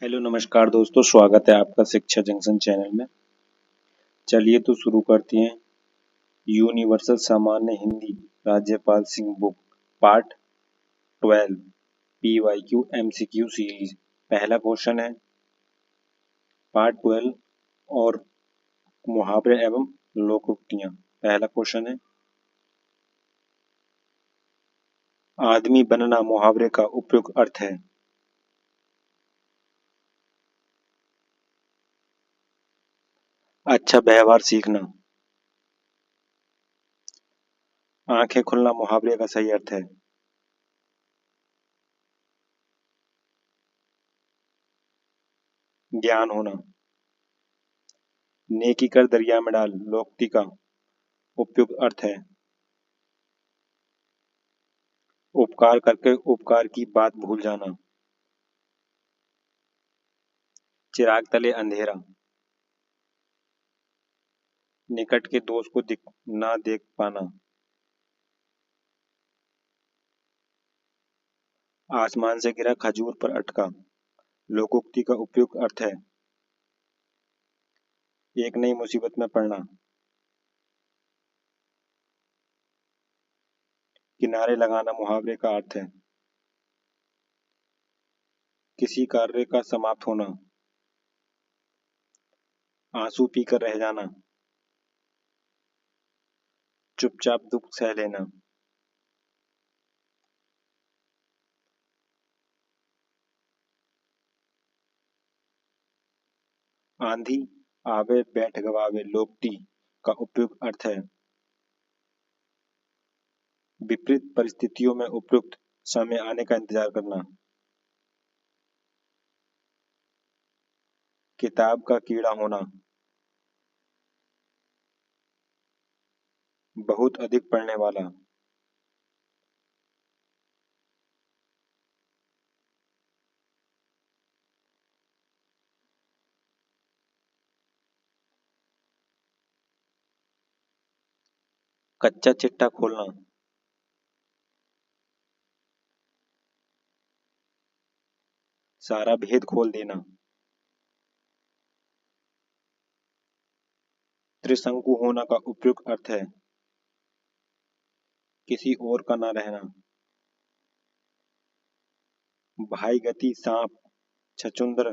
Hello नमस्कार दोस्तों, स्वागत है आपका शिक्षा जंक्शन चैनल में। चलिए तो शुरू करते हैं। यूनिवर्सल सामान्य हिंदी राज्यपाल Singh book part 12 PYQ MCQ series. पहला क्वेश्चन है पार्ट 12 और मुहावरे एवं लोकोक्तियां। पहला क्वेश्चन है, आदमी बनना मुहावरे का उपयुक्त अर्थ है। अच्छा व्यवहार सीखना। आंखें खुलना मुहावरे का सही अर्थ है। ज्ञान होना। नेकी कर दरिया में डाल लोकोक्ति का उपयुक्त अर्थ है। उपकार करके उपकार की बात भूल जाना। चिराग तले अंधेरा। निकट के दोस्त को ना देख पाना। आसमान से गिरा खजूर पर अटका लोकोक्ति का उपयुक्त अर्थ है। एक नई मुसीबत में पड़ना। किनारे लगाना मुहावरे का अर्थ है। किसी कार्य का समाप्त होना। आंसू पीकर रह जाना। चुपचाप दुख सह लेना। आंधी आवे बैठ गवावे लोकोक्ति का उपयुक्त अर्थ है। विपरीत परिस्थितियों में उपयुक्त समय आने का इंतजार करना। किताब का कीड़ा होना। बहुत अधिक पढ़ने वाला। कच्चा चिट्ठा खोलना। सारा भेद खोल देना। त्रिशंकु होना का उपयुक्त अर्थ है। किसी और का न रहना। भाई गति सांप छछूंदर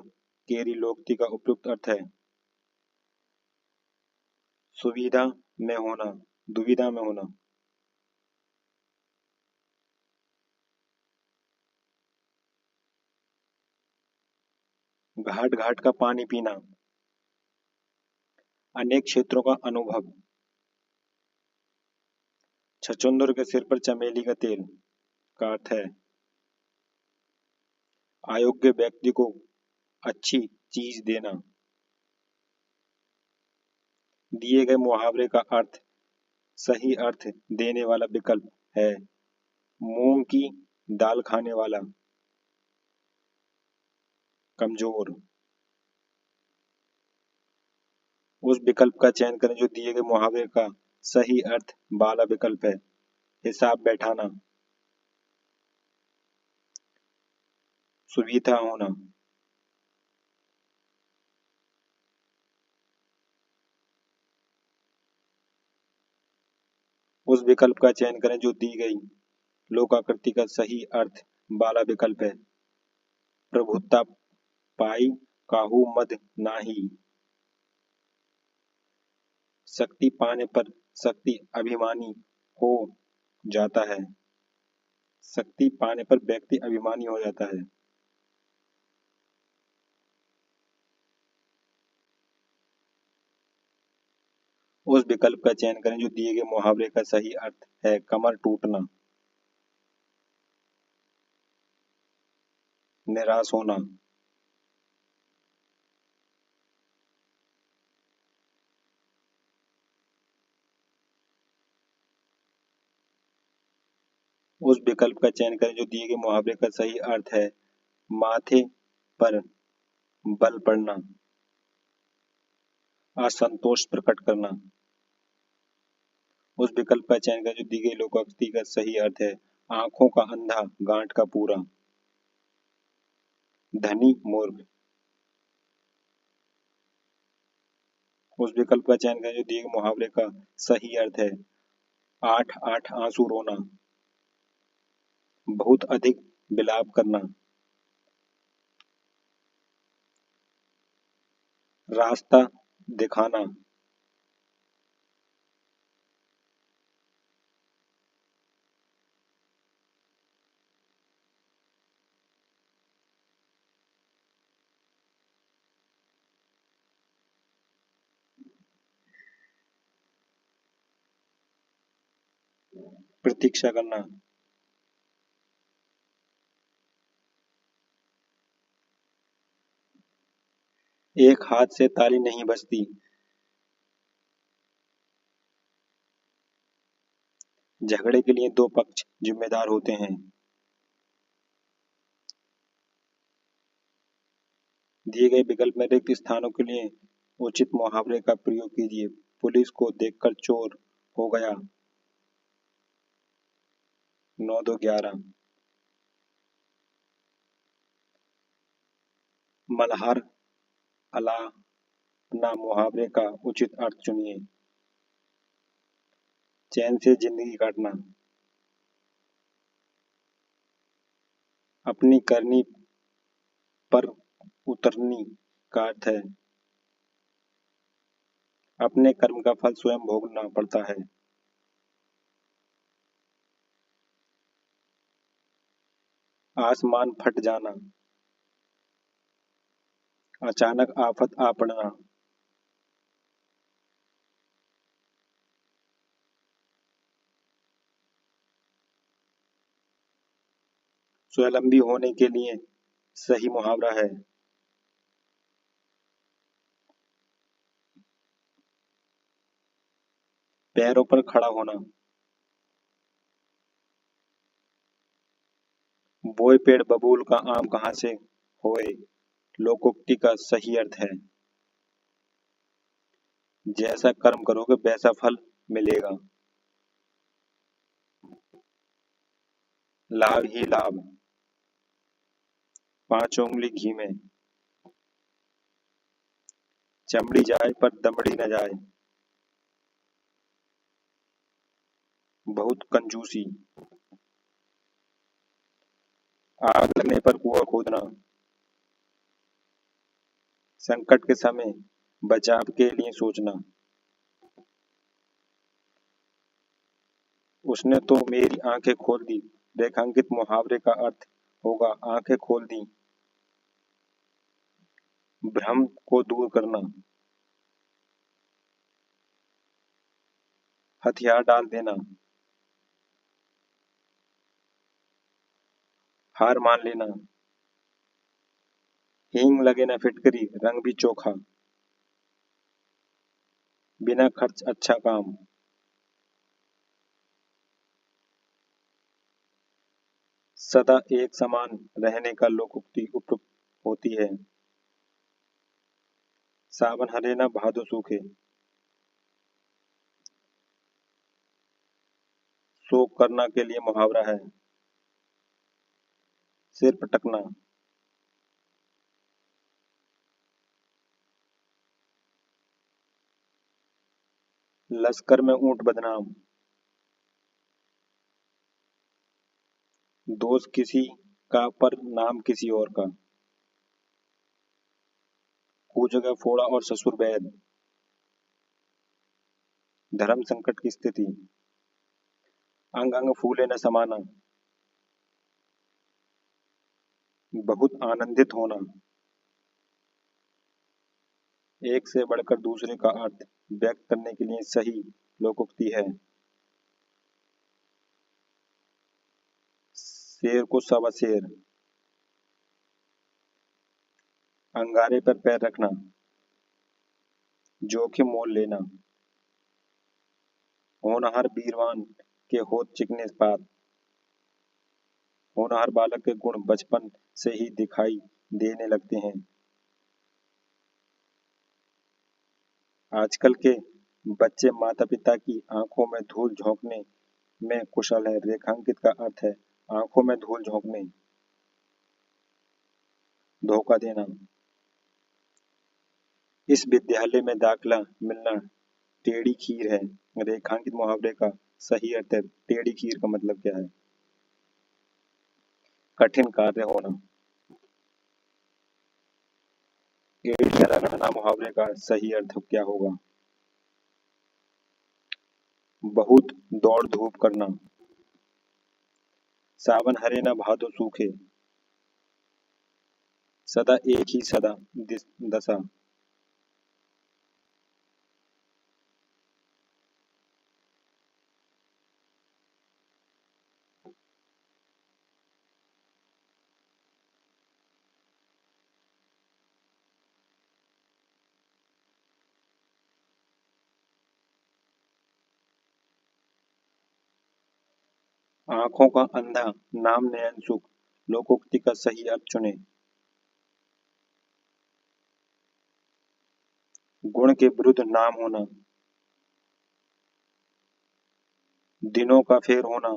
केरी लोकोक्ति का उपयुक्त अर्थ है। सुविधा में होना दुविधा में होना। घाट घाट का पानी पीना। अनेक क्षेत्रों का अनुभव। छछूंदर के सिर पर चमेली का तेल का अर्थ है। अयोग्य व्यक्ति को अच्छी चीज देना। दिए गए मुहावरे का अर्थ सही अर्थ देने वाला विकल्प है। मूंग की दाल खाने वाला कमजोर। उस विकल्प का चयन करें जो दिए गए मुहावरे का सही अर्थ वाला विकल्प है। हिसाब बैठाना। सुविधा होना। उस विकल्प का चयन करें जो दी गई लोकाकृति का सही अर्थ वाला विकल्प है। प्रभुता पाई काहू मद नाही। शक्ति पाने पर शक्ति अभिमानी हो जाता है। शक्ति पाने पर व्यक्ति अभिमानी हो जाता है। उस विकल्प का चयन करें जो दिए गए मुहावरे का सही अर्थ है। कमर टूटना। निराश होना। उस विकल्प का चयन करें जो दिए गए मुहावरे का सही अर्थ है। माथे पर बल पड़ना। असंतोष प्रकट करना। उस विकल्प का चयन करें जो दी गई लोकोक्ति का सही अर्थ है। आंखों का अंधा गांठ का पूरा। धनी मूर्ख। उस विकल्प का चयन करें जो दिए गए मुहावरे का सही अर्थ है। 8 आंसू रोना, बहुत अधिक विलाप करना, रास्ता दिखाना, प्रतीक्षा करना, एक हाथ से ताली नहीं बजती, झगड़े के लिए दो पक्ष जिम्मेदार होते हैं। दिए गए विकल्प में रिक्त स्थानों के लिए उचित मुहावरे का प्रयोग कीजिए। पुलिस को देखकर चोर हो गया 9-2-11। मल्हार अलापना, मुहावरे का उचित अर्थ चुनिए। चैन से जिंदगी काटना, अपनी करनी पर उतरनी का अर्थ है अपने कर्म का फल स्वयं भोगना पड़ता है। आसमान फट जाना, अचानक आफत आ पड़ना, स्वावलंबी होने के लिए सही मुहावरा है पैरों पर खड़ा होना, बोए पेड़ बबूल का आम कहाँ से होए, लोकोक्ति का सही अर्थ है जैसा कर्म करोगे वैसा फल मिलेगा। लाभ ही लाभ, 5 उंगली घी में, चमड़ी जाए पर दमड़ी न जाए, बहुत कंजूसी, आग लगने पर कुआं खोदना, संकट के समय बचाव के लिए सोचना, उसने तो मेरी आंखें खोल दी। रेखांकित मुहावरे का अर्थ होगा आंखें खोल दी, भ्रम को दूर करना, हथियार डाल देना, हार मान लेना, हींग लगे न फिटकरी, रंग भी चोखा, बिना खर्च अच्छा काम, सदा एक समान रहने का लोकोक्ति उपयुक्त होती है, सावन हरे न भादो सूखे, शोक करना के लिए मुहावरा है सिर पटकना, लश्कर में ऊंट बदनाम, दोस्त किसी का पर नाम किसी और का, जगह फोड़ा और ससुर बैद, धर्म संकट की स्थिति, अंग अंग फूले न समाना, बहुत आनंदित होना, एक से बढ़कर दूसरे का अर्थ व्यक्त करने के लिए सही लोकोक्ति है शेर को सवा शेर, अंगारे पर पैर रखना, जोखिम मोल लेना, होनहार बीरवान के होत चिकने पात, होनहार बालक के गुण बचपन से ही दिखाई देने लगते हैं। आजकल के बच्चे माता पिता की आंखों में धूल झोंकने में कुशल है। रेखांकित का अर्थ है आंखों में धूल झोंकने, धोखा देना, इस विद्यालय में दाखिला मिलना टेढ़ी खीर है। रेखांकित मुहावरे का सही अर्थ है। टेढ़ी खीर का मतलब क्या है? कठिन कार्य होना। एड़ियां रगड़ना मुहावरे का सही अर्थ क्या होगा? बहुत दौड़ धूप करना। सावन हरे न भादो सूखे। सदा एक ही सदा दशा। आंखों का अंधा नाम नयन सुख। लोकोक्ति का सही अर्थ चुने। गुण के विरुद्ध नाम होना। दिनों का फेर होना।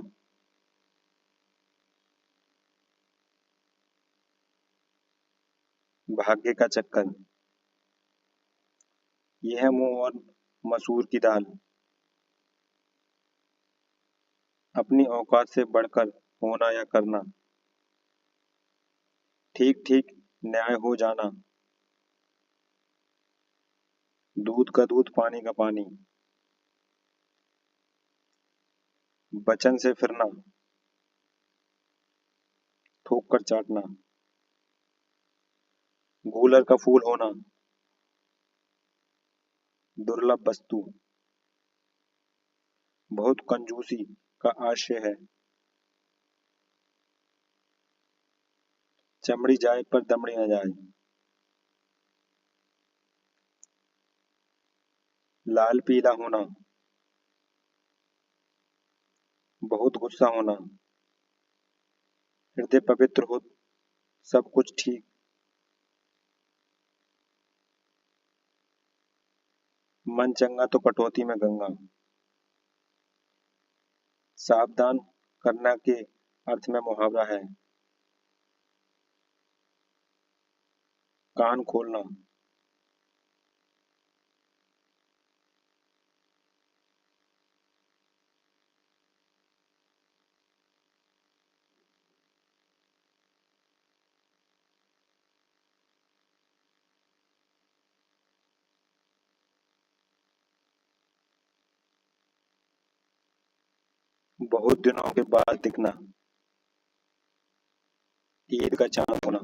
भाग्य का चक्कर। यह मुंह और मसूर की दाल। अपनी औकात से बढ़कर होना या करना। ठीक ठीक न्याय हो जाना। दूध का दूध पानी का पानी। बचन से फिरना। थूक कर चाटना। गूलर का फूल होना। दुर्लभ वस्तु। बहुत कंजूसी का आशय है। चमड़ी जाए पर दमड़ी न जाए। लाल पीला होना। बहुत गुस्सा होना। हृदय पवित्र हो सब कुछ ठीक। मन चंगा तो कटौती में गंगा। सावधान करना के अर्थ में मुहावरा है। कान खोलना। बहुत दिनों के बाद दिखना। ईद का चांद होना।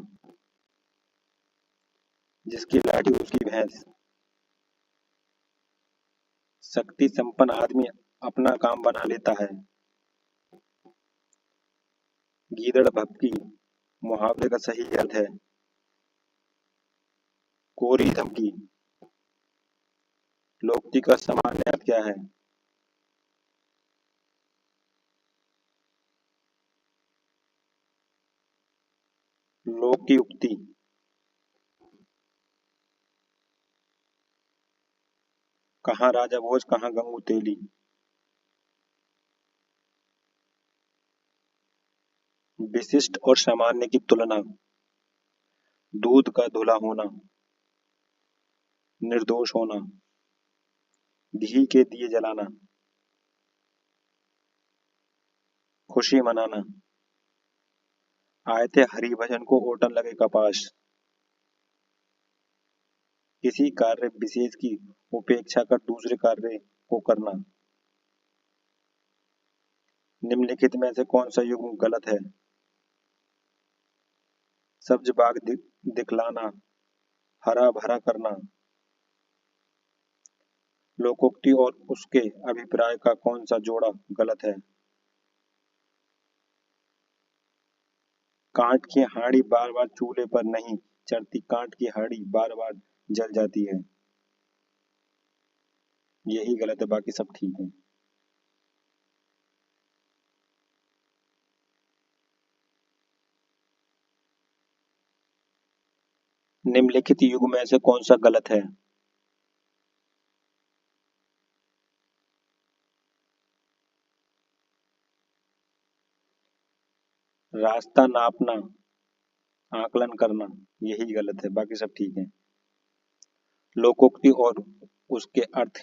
जिसकी लाठी उसकी भैंस। शक्ति संपन्न आदमी अपना काम बना लेता है। गीदड़ भभकी मुहावरे का सही अर्थ है। कोरी धमकी। लोकोक्ति का सामान्य अर्थ क्या है? लोक की उक्ति। कहाँ राजा भोज कहाँ गंगू तेली। विशिष्ट और सामान्य की तुलना। दूध का धुला होना। निर्दोष होना। घी के दिए जलाना। खुशी मनाना। आए थे हरिभजन को ओटन लगे कपास। किसी कार्य विशेष की उपेक्षा कर दूसरे कार्य को करना। निम्नलिखित में से कौन सा युग्म गलत है? सब्ज बाग दिखलाना। हरा भरा करना। लोकोक्ति और उसके अभिप्राय का कौन सा जोड़ा गलत है? कांट की हांडी बार बार चूल्हे पर नहीं चढ़ती। कांट की हांडी बार बार जल जाती है। यही गलत है, बाकी सब ठीक है। निम्नलिखित युग में से कौन सा गलत है? रास्ता नापना, आकलन करना, यही गलत है, बाकी सब ठीक है। लोकोक्ति और उसके अर्थ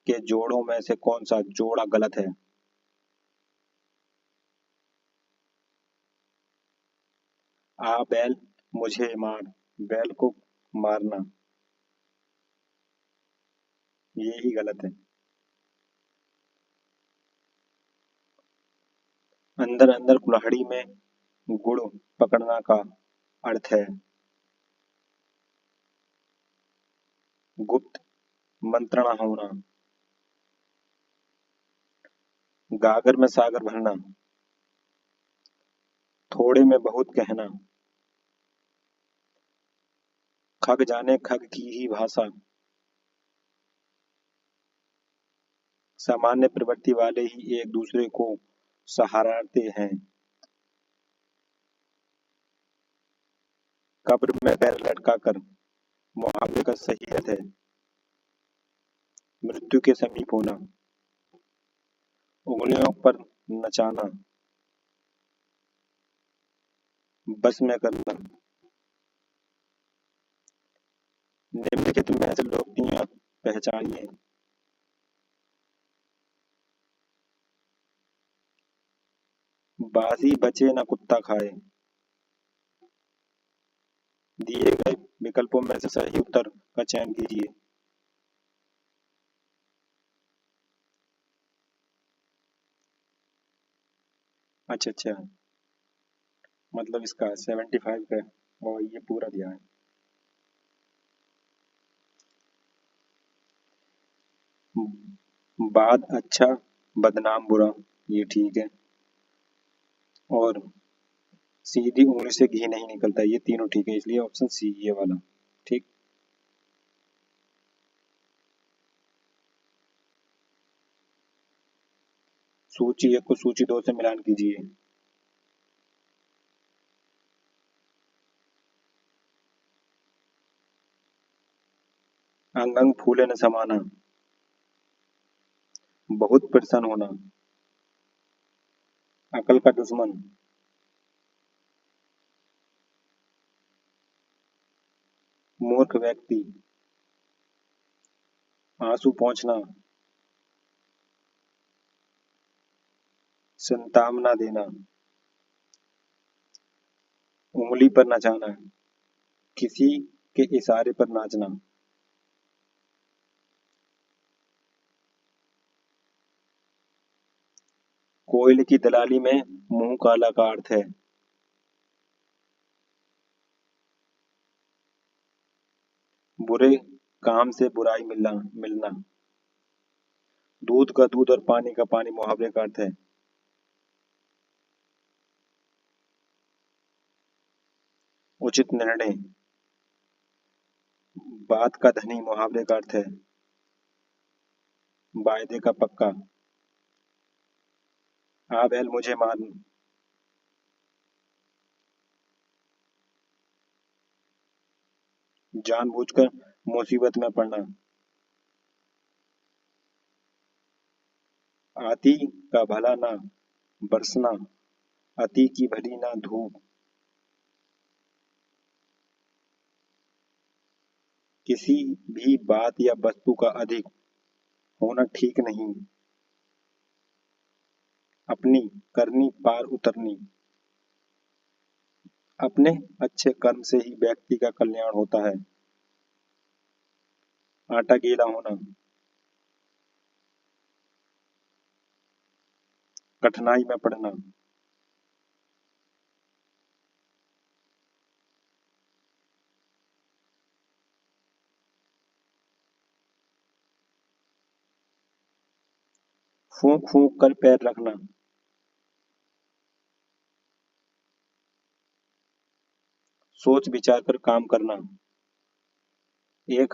के जोड़ों में से कौन सा जोड़ा गलत है? आ बैल मुझे मार, बैल को मारना, ये ही गलत है। अंदर अंदर कुल्हाड़ी में गुड़ पकड़ना का अर्थ है गुप्त मंत्रणा होना। गागर में सागर भरना, थोड़े में बहुत कहना, खग जाने खग की ही भाषा, सामान्य प्रवृत्ति वाले ही एक दूसरे को सहारते हैं। कब्र में पैर लटका कर मुहावरे का सही अर्थ है मृत्यु के समीप होना, उंगलियों पर नचाना, बस में करना। निम्नलिखित में से लोकोक्तियां पहचानिए। बाजी बचे न कुत्ता खाए। दिए गए विकल्पों में से सही उत्तर का चयन कीजिए। अच्छा अच्छा, मतलब इसका 75 का और ये पूरा दिया है। बाद अच्छा बदनाम बुरा, ये ठीक है। और सीधी उंगली से घी नहीं निकलता, ये तीनों ठीक है, इसलिए ऑप्शन सी ये वाला ठीक। सूची एक को सूची दो से मिलान कीजिए। अंग अंग फूले न समाना, बहुत प्रसन्न होना, अकल का दुश्मन, मूर्ख व्यक्ति, आंसू पहुंचना, संतावना देना, उंगली पर नचाना, किसी के इशारे पर नाचना। कोयले की दलाली में मुंह काला का अर्थ है बुरे काम से बुराई मिलना। दूध का दूध और पानी का पानी मुहावरे का अर्थ है उचित निर्णय। बात का धनी मुहावरे का अर्थ है वायदे का पक्का। आ बैल मुझे मार, जानबूझकर मुसीबत में पड़ना। आती का भला ना बरसना, अति की भली ना धूप। किसी भी बात या वस्तु का अधिक होना ठीक नहीं, अपनी करनी पार उतरनी। अपने अच्छे कर्म से ही व्यक्ति का कल्याण होता है। आटा गीला होना, कठिनाई में पड़ना, फूंक फूंक कर पैर रखना, सोच विचार कर काम करना। एक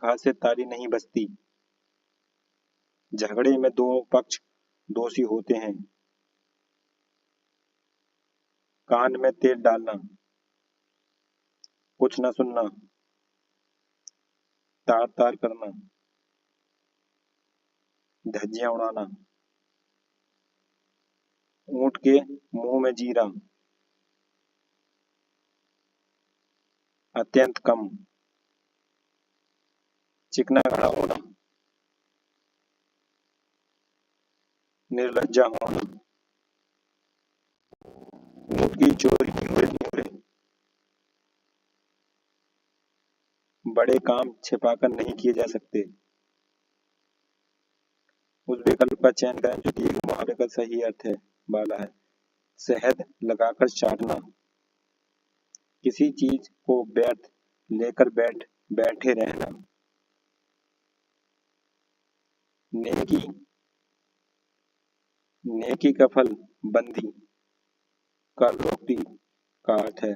हाथ से ताली नहीं बजती, झगड़े में दो पक्ष दोषी होते हैं। कान में तेल डालना, कुछ न सुनना, तार तार करना, धज्जियां उड़ाना। ऊंट के मुंह में जीरा, अत्यंत कम। चिकना खड़ा होना, निर्लज्जा होना, ऊँट की चोरी न्यूरे न्यूरे, बड़े काम छिपाकर नहीं किए जा सकते। उस विकल्प का चयन करें जो दिए गए मुहावरे का सही अर्थ है वाला है। शहद लगाकर चाटना, किसी चीज को व्यर्थ लेकर बैठे रहना। नेकी नेकी का फल बंदी, कर्मोक्ति का अर्थ है।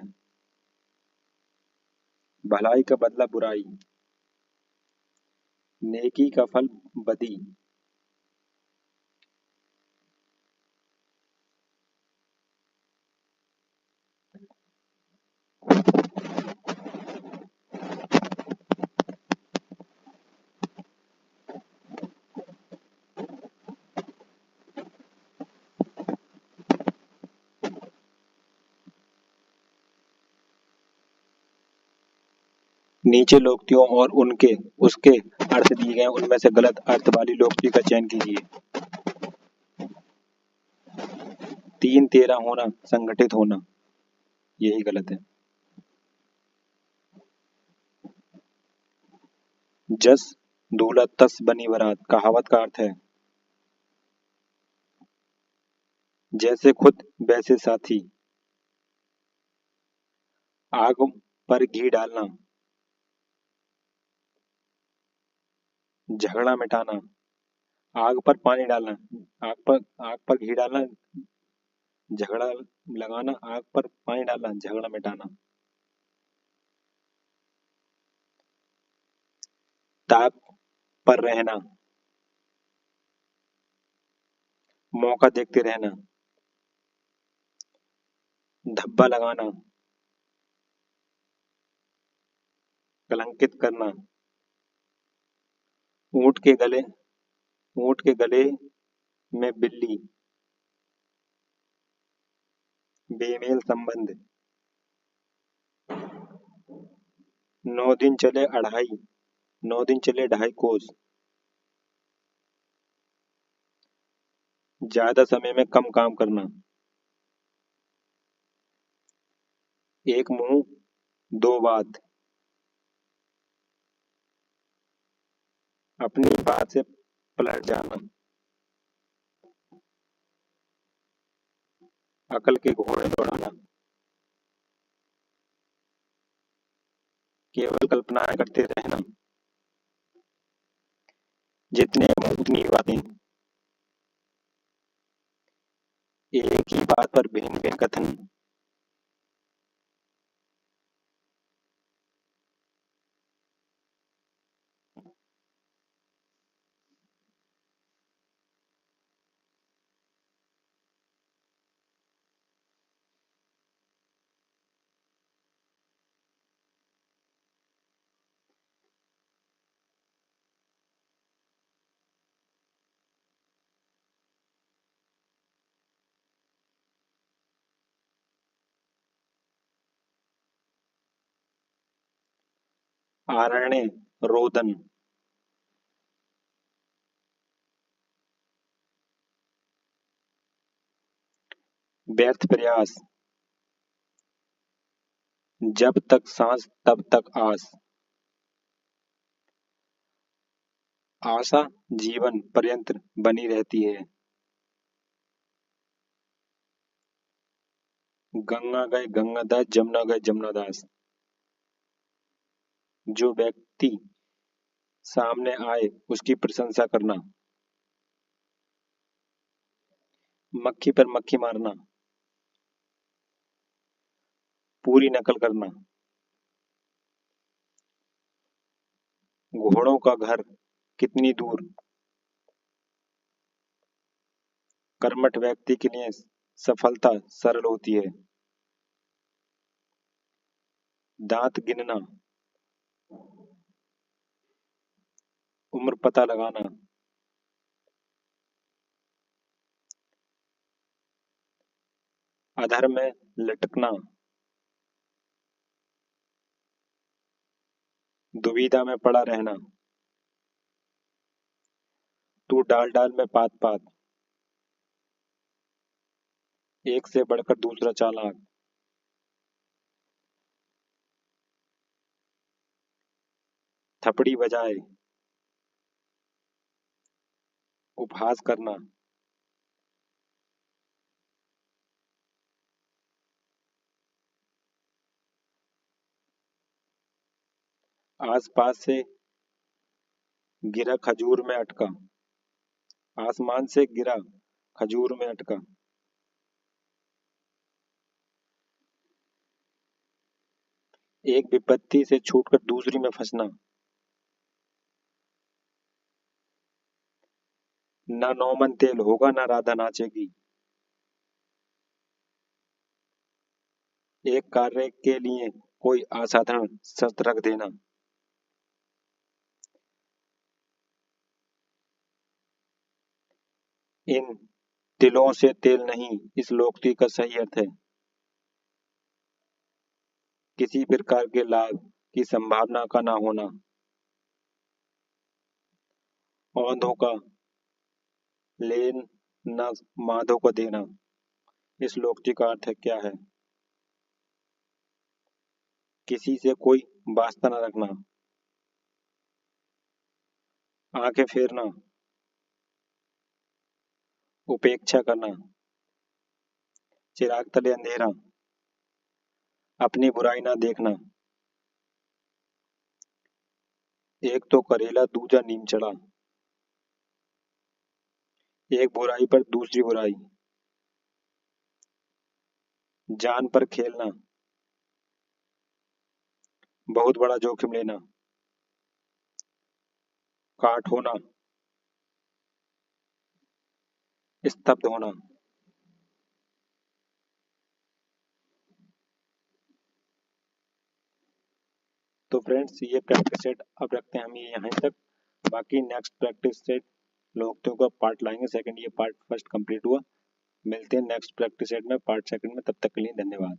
भलाई का बदला बुराई, नेकी का फल बदी। नीचे लोकोक्तियों और उनके उसके अर्थ दिए गए, उनमें से गलत अर्थ वाली लोकोक्ति का चयन कीजिए। 3 13 होना, संगठित होना, यही गलत है। जस दूल्हा तस बनी बारात, कहावत का अर्थ है जैसे खुद वैसे साथी। आग पर घी डालना, झगड़ा मिटाना। आग पर पानी डालना, आग पर घी डालना, झगड़ा लगाना। आग पर पानी डालना, झगड़ा मिटाना। ताक पर रहना, मौका देखते रहना। धब्बा लगाना, कलंकित करना। ऊंट के गले ऊंट के गले में बिल्ली, बेमेल संबंध। 9 दिन चले 2.5 कोस, ज्यादा समय में कम काम करना। एक मुंह दो बात, अपनी बात से पलट जाना। अकल के घोड़े दौड़ाना, केवल कल्पनाएं करते रहना। जितने मुंह उतनी बातें, एक ही बात पर भिन्न भिन्न कथन। आरण्य रोदन, व्यर्थ प्रयास। जब तक सांस तब तक आस, आशा जीवन पर्यंत बनी रहती है। गंगा गए गंगादास, जमुना गए जमुनादास। जो व्यक्ति सामने आए उसकी प्रशंसा करना, मक्खी पर मक्खी मारना, पूरी नकल करना। घोड़ों का घर कितनी दूर, कर्मठ व्यक्ति के लिए सफलता सरल होती है। दांत गिनना, उम्र पता लगाना। अधर में लटकना, दुविधा में पड़ा रहना। तू डाल डाल में पात पात, एक से बढ़कर दूसरा चालाक, थपड़ी बजाए, उपहास करना, आस पास से गिरा खजूर में अटका, आसमान से गिरा खजूर में अटका, एक विपत्ति से छूटकर दूसरी में फंसना, ना नौमन तेल होगा ना राधा नाचेगी, एक कार्य के लिए कोई असाधारण शर्त रख देना, इन तिलों से तेल नहीं इस लोकोक्ति का सही अर्थ है किसी प्रकार के लाभ की संभावना का ना होना, औंधों का लेन न माधो को देना। इस लोकोक्ति का अर्थ है क्या है? किसी से कोई वास्ता न रखना, आंखें फेरना, उपेक्षा करना, चिराग तले अंधेरा, अपनी बुराई ना देखना, एक तो करेला दूजा नीम चढ़ा, एक बुराई पर दूसरी बुराई, जान पर खेलना, बहुत बड़ा जोखिम लेना, काट होना, स्तब्ध होना। तो फ्रेंड्स ये प्रैक्टिस सेट अब रखते हैं हम ये यहाँ तक। बाकी नेक्स्ट प्रैक्टिस सेट लोकोक्तियों का पार्ट लाएंगे सेकंड, ये पार्ट फर्स्ट कंप्लीट हुआ। मिलते हैं नेक्स्ट प्रैक्टिस सेट में पार्ट सेकंड में, तब तक के लिए धन्यवाद।